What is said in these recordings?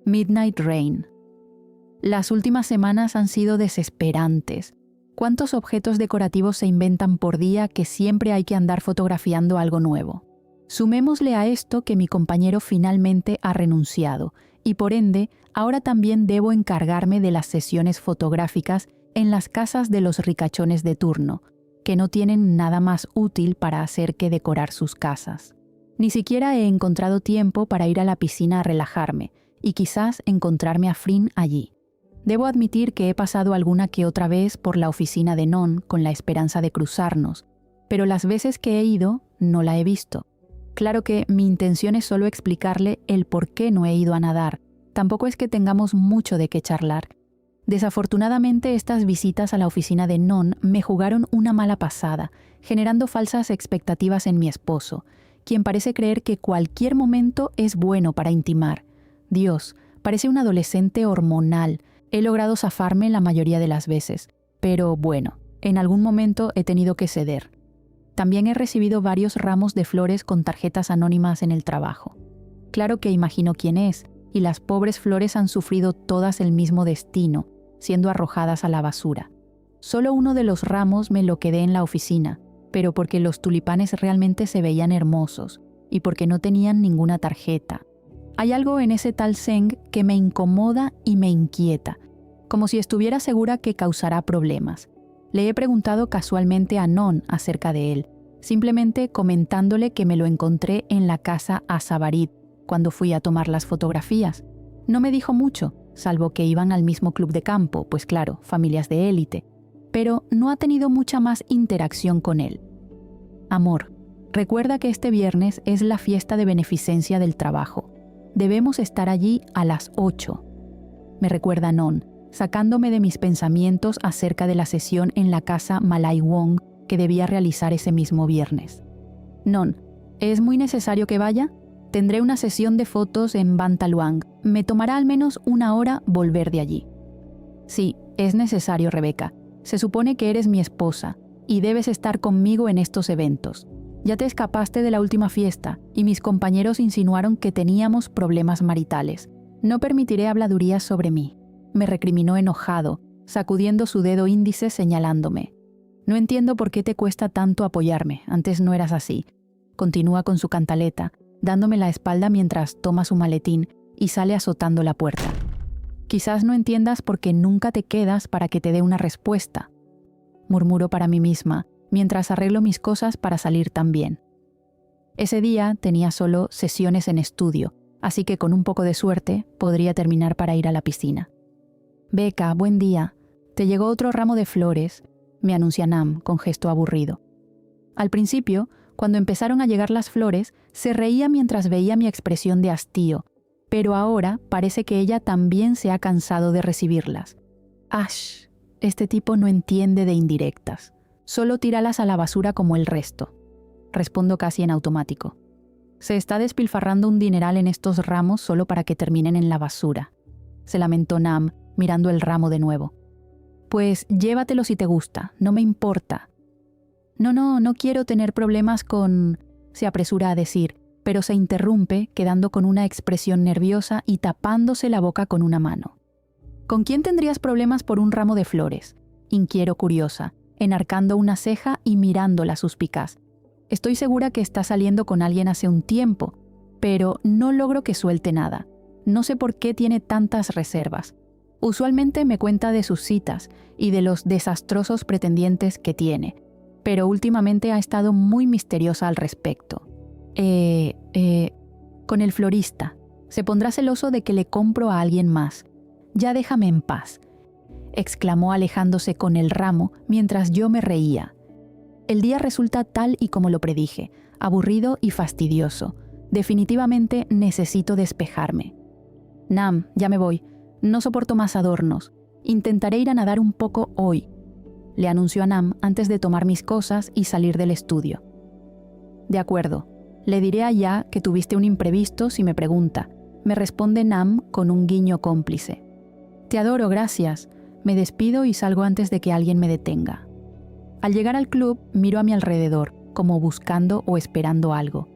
Midnight Rain. Las últimas semanas han sido desesperantes. ¿Cuántos objetos decorativos se inventan por día que siempre hay que andar fotografiando algo nuevo? Sumémosle a esto que mi compañero finalmente ha renunciado y por ende ahora también debo encargarme de las sesiones fotográficas en las casas de los ricachones de turno, que no tienen nada más útil para hacer que decorar sus casas. Ni siquiera he encontrado tiempo para ir a la piscina a relajarme y quizás encontrarme a Flynn allí. Debo admitir que he pasado alguna que otra vez por la oficina de Non con la esperanza de cruzarnos, pero las veces que he ido no la he visto. Claro que mi intención es solo explicarle el por qué no he ido a nadar. Tampoco es que tengamos mucho de qué charlar. Desafortunadamente, estas visitas a la oficina de Non me jugaron una mala pasada, generando falsas expectativas en mi esposo, quien parece creer que cualquier momento es bueno para intimar. Dios, parece un adolescente hormonal. He logrado zafarme la mayoría de las veces, pero bueno, en algún momento he tenido que ceder. También he recibido varios ramos de flores con tarjetas anónimas en el trabajo. Claro que imagino quién es, y las pobres flores han sufrido todas el mismo destino, siendo arrojadas a la basura. Solo uno de los ramos me lo quedé en la oficina, pero porque los tulipanes realmente se veían hermosos, y porque no tenían ninguna tarjeta. Hay algo en ese tal Zeng que me incomoda y me inquieta, como si estuviera segura que causará problemas. Le he preguntado casualmente a Non acerca de él, simplemente comentándole que me lo encontré en la casa a Sabarit cuando fui a tomar las fotografías. No me dijo mucho, salvo que iban al mismo club de campo, pues claro, familias de élite, pero no ha tenido mucha más interacción con él. Amor, recuerda que este viernes es la fiesta de beneficencia del trabajo. Debemos estar allí a las 8. Me recuerda Non, sacándome de mis pensamientos acerca de la sesión en la casa Malai Wong que debía realizar ese mismo viernes. Non, ¿es muy necesario que vaya? Tendré una sesión de fotos en Ban Taluang. Me tomará al menos 1 hora volver de allí. Sí, es necesario, Rebeca. Se supone que eres mi esposa y debes estar conmigo en estos eventos. Ya te escapaste de la última fiesta y mis compañeros insinuaron que teníamos problemas maritales. No permitiré habladurías sobre mí. Me recriminó enojado, sacudiendo su dedo índice señalándome. No entiendo por qué te cuesta tanto apoyarme, antes no eras así. Continúa con su cantaleta, dándome la espalda mientras toma su maletín y sale azotando la puerta. Quizás no entiendas por qué nunca te quedas para que te dé una respuesta. Murmuro para mí misma, mientras arreglo mis cosas para salir también. Ese día tenía solo sesiones en estudio, así que con un poco de suerte podría terminar para ir a la piscina. Becca, buen día. Te llegó otro ramo de flores, me anuncia Nam con gesto aburrido. Al principio, cuando empezaron a llegar las flores, se reía mientras veía mi expresión de hastío, pero ahora parece que ella también se ha cansado de recibirlas. Ash, este tipo no entiende de indirectas. Solo tíralas a la basura como el resto. Respondo casi en automático. Se está despilfarrando un dineral en estos ramos solo para que terminen en la basura. Se lamentó Nam, mirando el ramo de nuevo. Pues llévatelo si te gusta, no me importa. No quiero tener problemas con... se apresura a decir, pero se interrumpe, quedando con una expresión nerviosa y tapándose la boca con una mano. ¿Con quién tendrías problemas por un ramo de flores? Inquiero curiosa, enarcando una ceja y mirándola suspicaz. Estoy segura que está saliendo con alguien hace un tiempo, pero no logro que suelte nada. No sé por qué tiene tantas reservas. Usualmente me cuenta de sus citas y de los desastrosos pretendientes que tiene, pero últimamente ha estado muy misteriosa al respecto. Con el florista. Se pondrá celoso de que le compro a alguien más. Ya déjame en paz, exclamó alejándose con el ramo mientras yo me reía. El día resulta tal y como lo predije, aburrido y fastidioso. Definitivamente necesito despejarme. Nam, ya me voy. No soporto más adornos. Intentaré ir a nadar un poco hoy, le anunció a Nam antes de tomar mis cosas y salir del estudio. De acuerdo. Le diré a Ya que tuviste un imprevisto si me pregunta. Me responde Nam con un guiño cómplice. Te adoro, gracias. Me despido y salgo antes de que alguien me detenga. Al llegar al club, miro a mi alrededor, como buscando o esperando algo.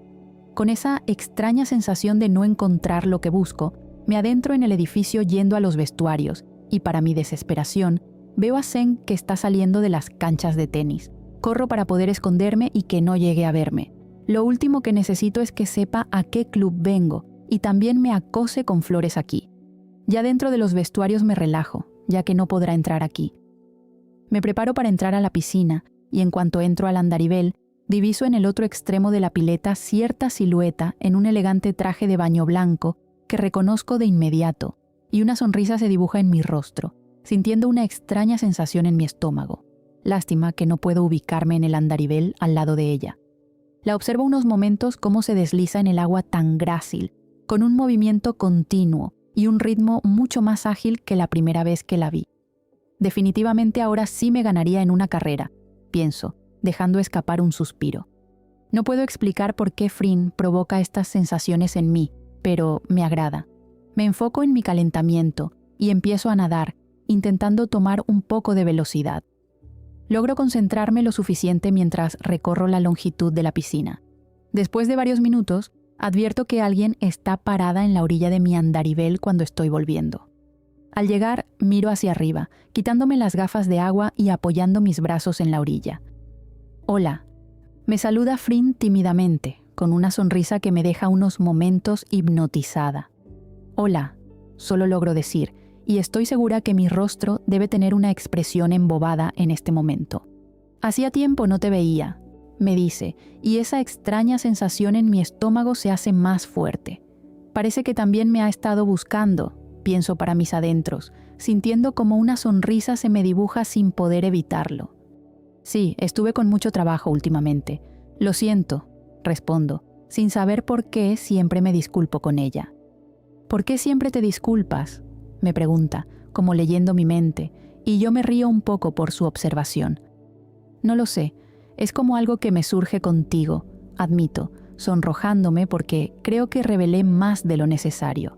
Con esa extraña sensación de no encontrar lo que busco, Me adentro en el edificio yendo a los vestuarios y, para mi desesperación, veo a Zeng que está saliendo de las canchas de tenis. Corro para poder esconderme y que no llegue a verme. Lo último que necesito es que sepa a qué club vengo y también me acose con flores aquí. Ya dentro de los vestuarios me relajo, ya que no podrá entrar aquí. Me preparo para entrar a la piscina y en cuanto entro al andarivel, diviso en el otro extremo de la pileta cierta silueta en un elegante traje de baño blanco que reconozco de inmediato, y una sonrisa se dibuja en mi rostro, sintiendo una extraña sensación en mi estómago. Lástima que no puedo ubicarme en el andarivel al lado de ella. La observo unos momentos cómo se desliza en el agua tan grácil, con un movimiento continuo y un ritmo mucho más ágil que la primera vez que la vi. Definitivamente ahora sí me ganaría en una carrera, pienso, dejando escapar un suspiro. No puedo explicar por qué Frin provoca estas sensaciones en mí, pero me agrada. Me enfoco en mi calentamiento y empiezo a nadar, intentando tomar un poco de velocidad. Logro concentrarme lo suficiente mientras recorro la longitud de la piscina. Después de varios minutos, advierto que alguien está parada en la orilla de mi andarivel cuando estoy volviendo. Al llegar, miro hacia arriba, quitándome las gafas de agua y apoyando mis brazos en la orilla. «Hola». Me saluda Frin tímidamente, con una sonrisa que me deja unos momentos hipnotizada. «Hola», solo logro decir, y estoy segura que mi rostro debe tener una expresión embobada en este momento. «Hacía tiempo no te veía», me dice, y esa extraña sensación en mi estómago se hace más fuerte. Parece que también me ha estado buscando, pienso para mis adentros, sintiendo como una sonrisa se me dibuja sin poder evitarlo. «Sí, estuve con mucho trabajo últimamente. Lo siento», respondo, sin saber por qué siempre me disculpo con ella. «¿Por qué siempre te disculpas?», me pregunta, como leyendo mi mente, y yo me río un poco por su observación. «No lo sé, es como algo que me surge contigo», admito, sonrojándome porque creo que revelé más de lo necesario.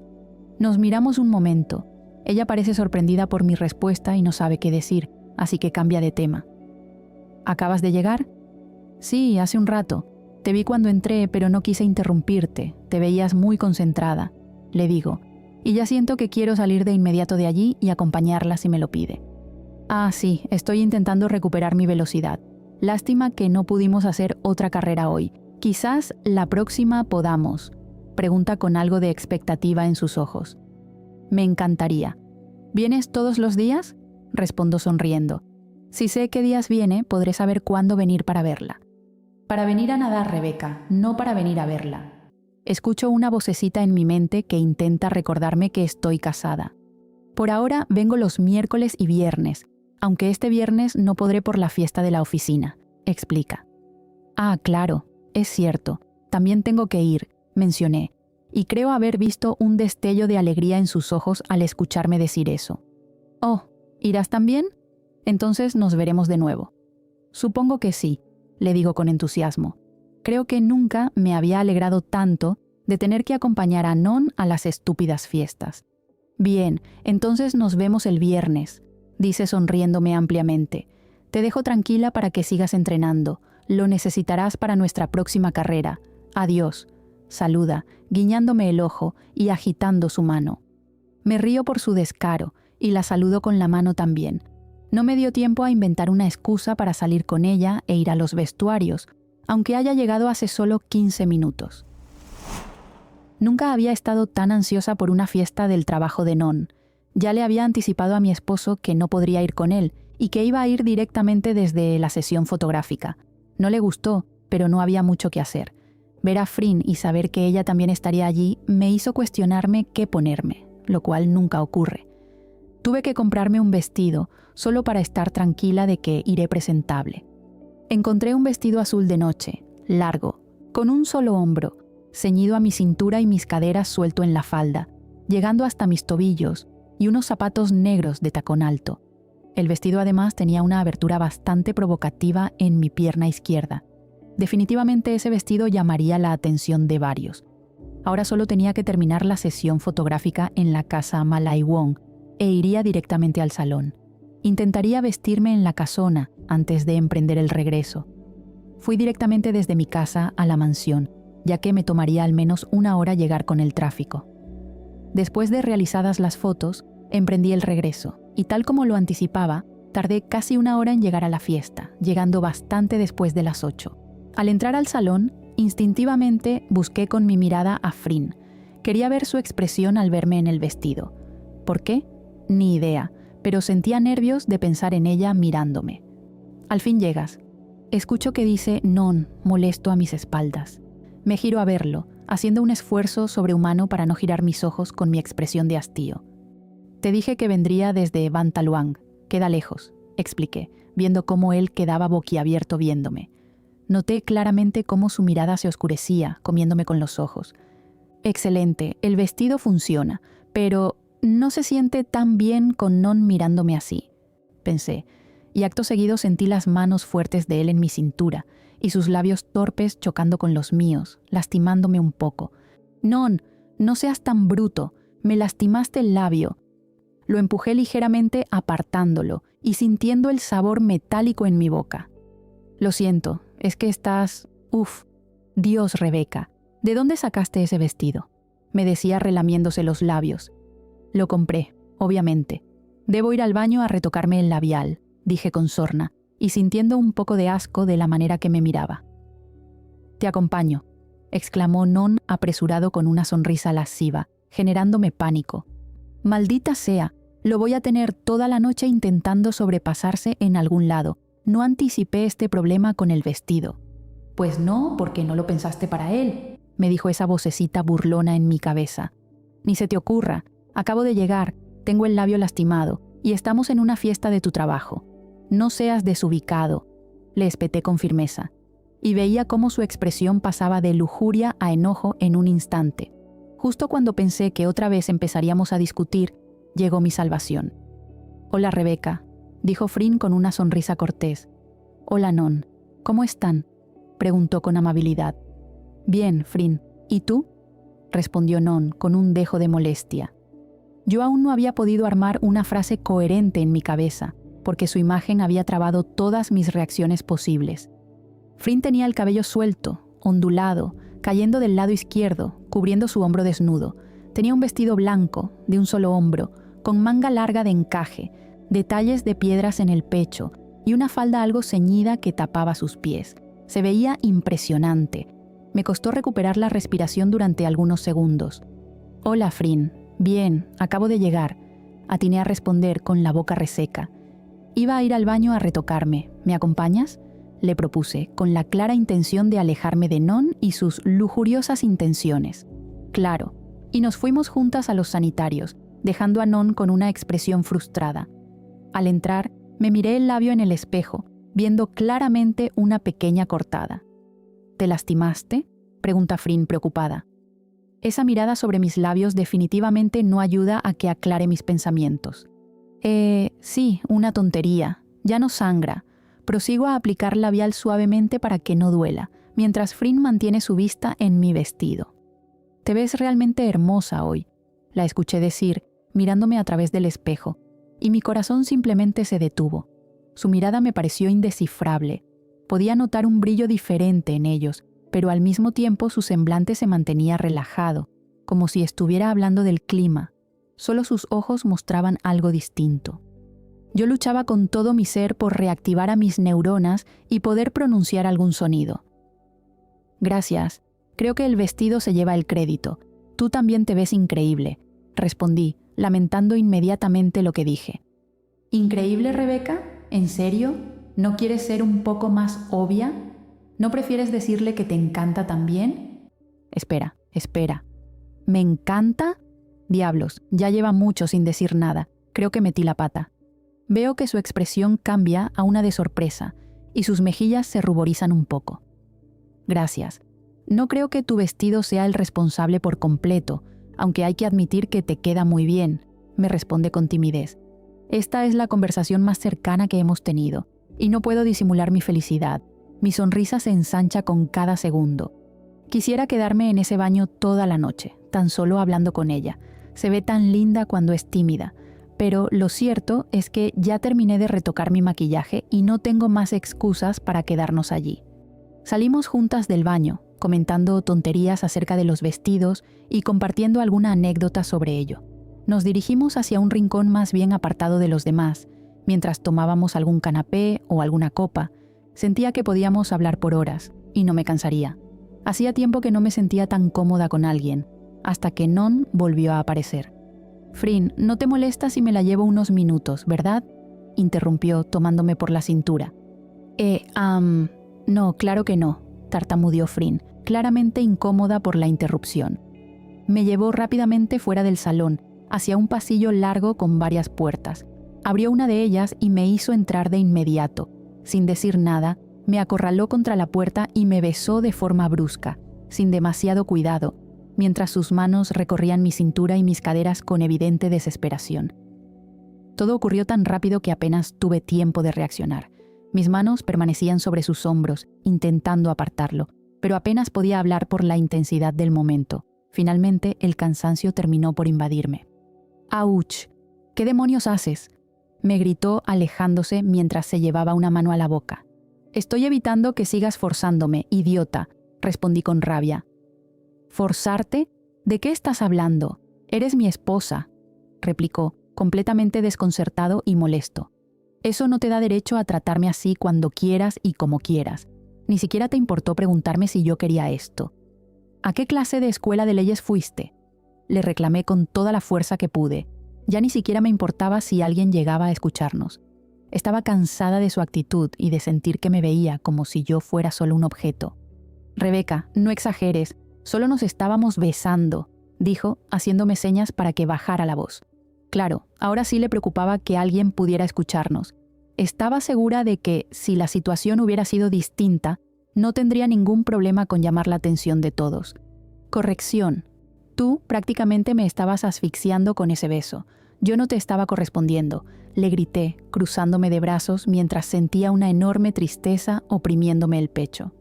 Nos miramos un momento. Ella parece sorprendida por mi respuesta y no sabe qué decir, así que cambia de tema. «¿Acabas de llegar?» «Sí, hace un rato. Te vi cuando entré, pero no quise interrumpirte. Te veías muy concentrada», le digo, y ya siento que quiero salir de inmediato de allí y acompañarla si me lo pide. «Ah, sí, estoy intentando recuperar mi velocidad. Lástima que no pudimos hacer otra carrera hoy. Quizás la próxima podamos», pregunta con algo de expectativa en sus ojos. «Me encantaría». «¿Vienes todos los días?», respondo sonriendo. «Si sé qué días viene, podré saber cuándo venir para verla». «Para venir a nadar, Rebeca, no para venir a verla». Escucho una vocecita en mi mente que intenta recordarme que estoy casada. «Por ahora vengo los miércoles y viernes, aunque este viernes no podré por la fiesta de la oficina», explica. «Ah, claro, es cierto, también tengo que ir», mencioné, y creo haber visto un destello de alegría en sus ojos al escucharme decir eso. «Oh, ¿irás también? Entonces nos veremos de nuevo». «Supongo que sí», le digo con entusiasmo. Creo que nunca me había alegrado tanto de tener que acompañar a Non a las estúpidas fiestas. «Bien, entonces nos vemos el viernes», dice sonriéndome ampliamente. «Te dejo tranquila para que sigas entrenando. Lo necesitarás para nuestra próxima carrera. Adiós», saluda, guiñándome el ojo y agitando su mano. Me río por su descaro y la saludo con la mano también. No me dio tiempo a inventar una excusa para salir con ella e ir a los vestuarios, aunque haya llegado hace solo 15 minutos. Nunca había estado tan ansiosa por una fiesta del trabajo de Non. Ya le había anticipado a mi esposo que no podría ir con él y que iba a ir directamente desde la sesión fotográfica. No le gustó, pero no había mucho que hacer. Ver a Frin y saber que ella también estaría allí me hizo cuestionarme qué ponerme, lo cual nunca ocurre. Tuve que comprarme un vestido, solo para estar tranquila de que iré presentable. Encontré un vestido azul de noche, largo, con un solo hombro, ceñido a mi cintura y mis caderas suelto en la falda, llegando hasta mis tobillos, y unos zapatos negros de tacón alto. El vestido además tenía una abertura bastante provocativa en mi pierna izquierda. Definitivamente ese vestido llamaría la atención de varios. Ahora solo tenía que terminar la sesión fotográfica en la casa Malai Wong e iría directamente al salón. Intentaría vestirme en la casona antes de emprender el regreso. Fui directamente desde mi casa a la mansión, ya que me tomaría al menos 1 hora llegar con el tráfico. Después de realizadas las fotos, emprendí el regreso, y tal como lo anticipaba, tardé casi 1 hora en llegar a la fiesta, llegando bastante después de las 8. Al entrar al salón, instintivamente busqué con mi mirada a Frin. Quería ver su expresión al verme en el vestido. ¿Por qué? Ni idea, pero sentía nervios de pensar en ella mirándome. Al fin llegas. Escucho que dice «non» molesto a mis espaldas. Me giro a verlo, haciendo un esfuerzo sobrehumano para no girar mis ojos con mi expresión de hastío. «Te dije que vendría desde Ban Taluang. Queda lejos», expliqué, viendo cómo él quedaba boquiabierto viéndome. Noté claramente cómo su mirada se oscurecía, comiéndome con los ojos. «Excelente, el vestido funciona, pero no se siente tan bien con Non mirándome así», pensé, y acto seguido sentí las manos fuertes de él en mi cintura y sus labios torpes chocando con los míos, lastimándome un poco. «Non, no seas tan bruto, me lastimaste el labio». Lo empujé ligeramente apartándolo y sintiendo el sabor metálico en mi boca. «Lo siento, es que estás... Uf, Dios, Rebeca, ¿de dónde sacaste ese vestido?», me decía relamiéndose los labios. «Lo compré, obviamente. Debo ir al baño a retocarme el labial», dije con sorna, y sintiendo un poco de asco de la manera que me miraba. «Te acompaño», exclamó Non apresurado con una sonrisa lasciva, generándome pánico. «Maldita sea, lo voy a tener toda la noche intentando sobrepasarse en algún lado. No anticipé este problema con el vestido». «Pues no, porque no lo pensaste para él», me dijo esa vocecita burlona en mi cabeza. «Ni se te ocurra, acabo de llegar, tengo el labio lastimado y estamos en una fiesta de tu trabajo. No seas desubicado», le espeté con firmeza, y veía cómo su expresión pasaba de lujuria a enojo en un instante. Justo cuando pensé que otra vez empezaríamos a discutir, llegó mi salvación. «Hola, Rebeca», dijo Frin con una sonrisa cortés. «Hola, Non. ¿Cómo están?», preguntó con amabilidad. «Bien, Frin. ¿Y tú?», respondió Non con un dejo de molestia. Yo aún no había podido armar una frase coherente en mi cabeza, porque su imagen había trabado todas mis reacciones posibles. Frin tenía el cabello suelto, ondulado, cayendo del lado izquierdo, cubriendo su hombro desnudo. Tenía un vestido blanco, de un solo hombro, con manga larga de encaje, detalles de piedras en el pecho y una falda algo ceñida que tapaba sus pies. Se veía impresionante. Me costó recuperar la respiración durante algunos segundos. «Hola, Frin. Bien, acabo de llegar», atiné a responder con la boca reseca. «Iba a ir al baño a retocarme. ¿Me acompañas?», le propuse, con la clara intención de alejarme de Non y sus lujuriosas intenciones. «Claro», y nos fuimos juntas a los sanitarios, dejando a Non con una expresión frustrada. Al entrar, me miré el labio en el espejo, viendo claramente una pequeña cortada. «¿Te lastimaste?», pregunta Frin preocupada. Esa mirada sobre mis labios definitivamente no ayuda a que aclare mis pensamientos. Sí, una tontería. Ya no sangra. Prosigo a aplicar labial suavemente para que no duela, mientras Frin mantiene su vista en mi vestido. «Te ves realmente hermosa hoy», la escuché decir, mirándome a través del espejo, y mi corazón simplemente se detuvo. Su mirada me pareció indescifrable. Podía notar un brillo diferente en ellos, pero al mismo tiempo su semblante se mantenía relajado, como si estuviera hablando del clima. Solo sus ojos mostraban algo distinto. Yo luchaba con todo mi ser por reactivar a mis neuronas y poder pronunciar algún sonido. «Gracias. Creo que el vestido se lleva el crédito. Tú también te ves increíble», respondí, lamentando inmediatamente lo que dije. «¿Increíble, Rebeca? ¿En serio? ¿No quieres ser un poco más obvia? ¿No prefieres decirle que te encanta también?» Espera. «¿Me encanta?» Diablos, ya lleva mucho sin decir nada. Creo que metí la pata. Veo que su expresión cambia a una de sorpresa y sus mejillas se ruborizan un poco. «Gracias. No creo que tu vestido sea el responsable por completo, aunque hay que admitir que te queda muy bien», me responde con timidez. Esta es la conversación más cercana que hemos tenido, y no puedo disimular mi felicidad. Mi sonrisa se ensancha con cada segundo. Quisiera quedarme en ese baño toda la noche, tan solo hablando con ella. Se ve tan linda cuando es tímida, pero lo cierto es que ya terminé de retocar mi maquillaje y no tengo más excusas para quedarnos allí. Salimos juntas del baño, comentando tonterías acerca de los vestidos y compartiendo alguna anécdota sobre ello. Nos dirigimos hacia un rincón más bien apartado de los demás. Mientras tomábamos algún canapé o alguna copa, sentía que podíamos hablar por horas y no me cansaría. Hacía tiempo que no me sentía tan cómoda con alguien, hasta que Non volvió a aparecer. «Frin, no te molesta si me la llevo unos minutos, ¿verdad?», interrumpió tomándome por la cintura. No, claro que no», tartamudeó Frin, claramente incómoda por la interrupción. Me llevó rápidamente fuera del salón, hacia un pasillo largo con varias puertas. Abrió una de ellas y me hizo entrar de inmediato. Sin decir nada, me acorraló contra la puerta y me besó de forma brusca, sin demasiado cuidado, mientras sus manos recorrían mi cintura y mis caderas con evidente desesperación. Todo ocurrió tan rápido que apenas tuve tiempo de reaccionar. Mis manos permanecían sobre sus hombros, intentando apartarlo, pero apenas podía hablar por la intensidad del momento. Finalmente, el cansancio terminó por invadirme. «¡Auch! ¿Qué demonios haces?», me gritó alejándose mientras se llevaba una mano a la boca. «Estoy evitando que sigas forzándome, idiota», respondí con rabia. «¿Forzarte? ¿De qué estás hablando? Eres mi esposa», replicó, completamente desconcertado y molesto. «Eso no te da derecho a tratarme así cuando quieras y como quieras. Ni siquiera te importó preguntarme si yo quería esto. ¿A qué clase de escuela de leyes fuiste?», le reclamé con toda la fuerza que pude. Ya ni siquiera me importaba si alguien llegaba a escucharnos. Estaba cansada de su actitud y de sentir que me veía como si yo fuera solo un objeto. «Rebeca, no exageres, solo nos estábamos besando», dijo, haciéndome señas para que bajara la voz. Claro, ahora sí le preocupaba que alguien pudiera escucharnos. Estaba segura de que, si la situación hubiera sido distinta, no tendría ningún problema con llamar la atención de todos. «Corrección. Tú prácticamente me estabas asfixiando con ese beso. Yo no te estaba correspondiendo», le grité, cruzándome de brazos mientras sentía una enorme tristeza oprimiéndome el pecho.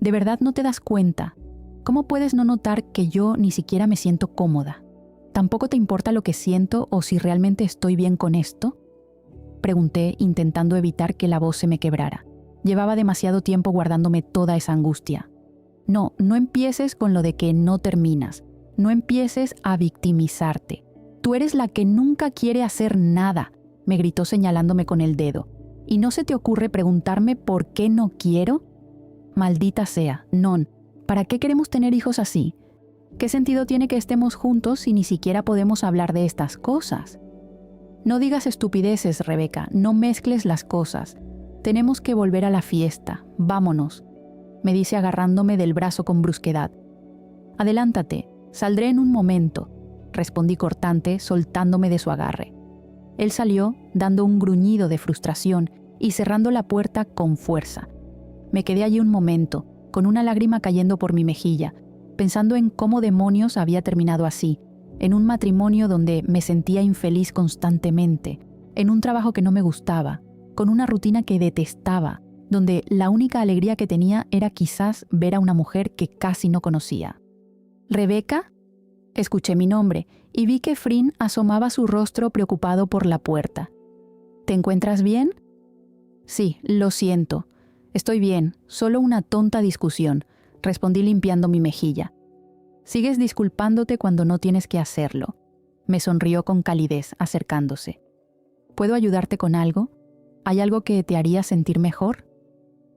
«¿De verdad no te das cuenta? ¿Cómo puedes no notar que yo ni siquiera me siento cómoda? ¿Tampoco te importa lo que siento o si realmente estoy bien con esto?», pregunté, intentando evitar que la voz se me quebrara. Llevaba demasiado tiempo guardándome toda esa angustia. «No empieces con lo de que no terminas. No empieces a victimizarte. Tú eres la que nunca quiere hacer nada», me gritó señalándome con el dedo. «¿Y no se te ocurre preguntarme por qué no quiero? Maldita sea, Non, ¿para qué queremos tener hijos así? ¿Qué sentido tiene que estemos juntos si ni siquiera podemos hablar de estas cosas? No digas estupideces, Rebeca, no mezcles las cosas. Tenemos que volver a la fiesta, vámonos», me dice agarrándome del brazo con brusquedad. «Adelántate, saldré en un momento», respondí cortante, soltándome de su agarre. Él salió, dando un gruñido de frustración y cerrando la puerta con fuerza. Me quedé allí un momento, con una lágrima cayendo por mi mejilla, pensando en cómo demonios había terminado así, en un matrimonio donde me sentía infeliz constantemente, en un trabajo que no me gustaba, con una rutina que detestaba, donde la única alegría que tenía era quizás ver a una mujer que casi no conocía. «¿Rebeca?», escuché mi nombre y vi que Frin asomaba su rostro preocupado por la puerta. «¿Te encuentras bien?». «Sí, lo siento. Estoy bien, solo una tonta discusión», respondí limpiando mi mejilla. «Sigues disculpándote cuando no tienes que hacerlo», me sonrió con calidez, acercándose. «¿Puedo ayudarte con algo? ¿Hay algo que te haría sentir mejor?».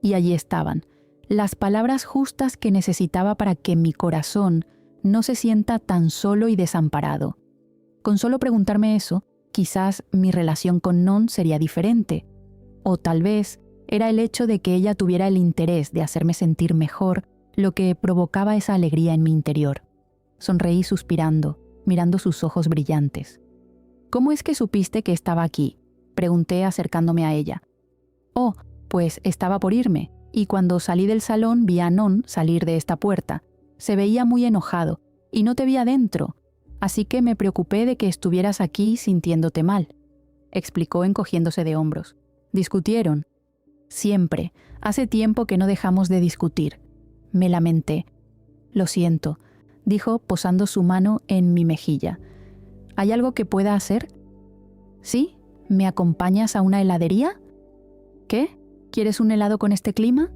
Y allí estaban, las palabras justas que necesitaba para que mi corazón no se sienta tan solo y desamparado. Con solo preguntarme eso, quizás mi relación con Non sería diferente. O tal vez era el hecho de que ella tuviera el interés de hacerme sentir mejor lo que provocaba esa alegría en mi interior. Sonreí suspirando, mirando sus ojos brillantes. «¿Cómo es que supiste que estaba aquí?», pregunté acercándome a ella. «Oh, pues estaba por irme, y cuando salí del salón vi a Non salir de esta puerta. Se veía muy enojado, y no te vi adentro, así que me preocupé de que estuvieras aquí sintiéndote mal», explicó encogiéndose de hombros. «¿Discutieron?». «Siempre. Hace tiempo que no dejamos de discutir», me lamenté. «Lo siento», dijo posando su mano en mi mejilla. «¿Hay algo que pueda hacer?». «¿Sí? ¿Me acompañas a una heladería?». «¿Qué? ¿Quieres un helado con este clima?»,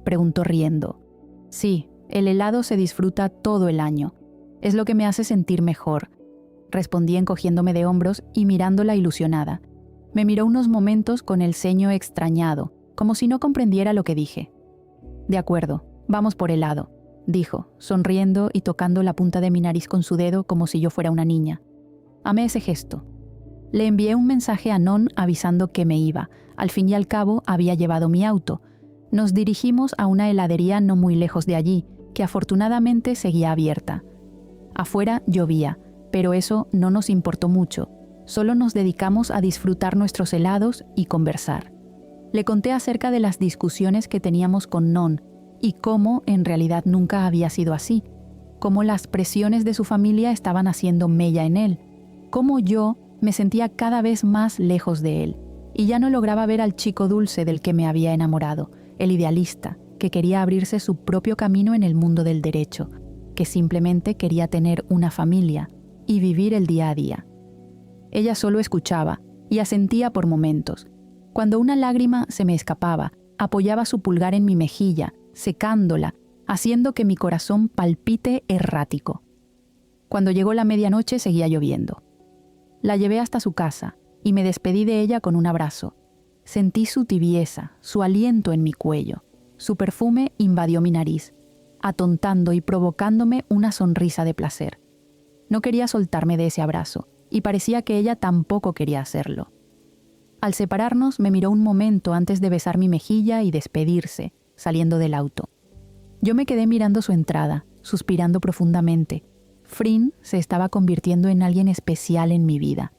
preguntó riendo. «Sí, El helado se disfruta todo el año. Es lo que me hace sentir mejor, respondí encogiéndome de hombros y mirándola ilusionada. Me miró unos momentos con el ceño extrañado, como si no comprendiera lo que dije. De acuerdo, vamos por helado, dijo, sonriendo y tocando la punta de mi nariz con su dedo como si yo fuera una niña. Amé ese gesto. Le envié un mensaje a Non avisando que me iba. Al fin y al cabo había llevado mi auto. Nos dirigimos a una heladería no muy lejos de allí, que afortunadamente seguía abierta. Afuera llovía, pero eso no nos importó mucho. Solo nos dedicamos a disfrutar nuestros helados y conversar. Le conté acerca de las discusiones que teníamos con Non y cómo en realidad nunca había sido así, cómo las presiones de su familia estaban haciendo mella en él, cómo yo me sentía cada vez más lejos de él y ya no lograba ver al chico dulce del que me había enamorado, el idealista, que quería abrirse su propio camino en el mundo del derecho, que simplemente quería tener una familia y vivir el día a día. Ella solo escuchaba y asentía por momentos. Cuando una lágrima se me escapaba, apoyaba su pulgar en mi mejilla, secándola, haciendo que mi corazón palpite errático. Cuando llegó la medianoche seguía lloviendo. La llevé hasta su casa y me despedí de ella con un abrazo. Sentí su tibieza, su aliento en mi cuello. Su perfume invadió mi nariz, atontando y provocándome una sonrisa de placer. No quería soltarme de ese abrazo, y parecía que ella tampoco quería hacerlo. Al separarnos, me miró un momento antes de besar mi mejilla y despedirse, saliendo del auto. Yo me quedé mirando su entrada, suspirando profundamente. Frin se estaba convirtiendo en alguien especial en mi vida.